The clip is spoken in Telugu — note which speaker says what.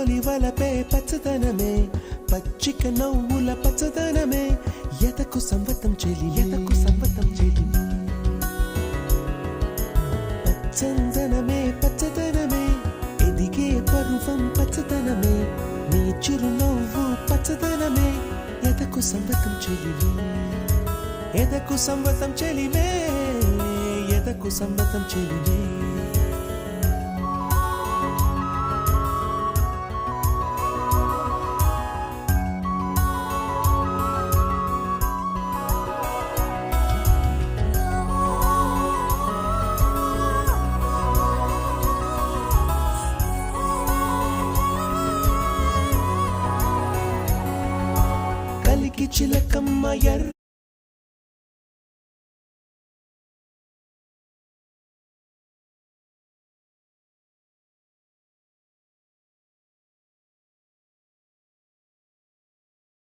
Speaker 1: తొలి వలపే పచ్చదనమే పచ్చిక నవ్వుల పచ్చదనమే ఎదకు సంవతం చెలి ఎదకు సంవతం చెలి పచ్చందనమే పచ్చదనమే ఎదిగే పరువం పచ్చదనమే నీ చిరునవ్వు పచ్చదనమే ఎదకు సంవతం చెలివే ఎదకు సంవతం చెలివే ఎదకు సంవతం చెలివే చిలకమ్మ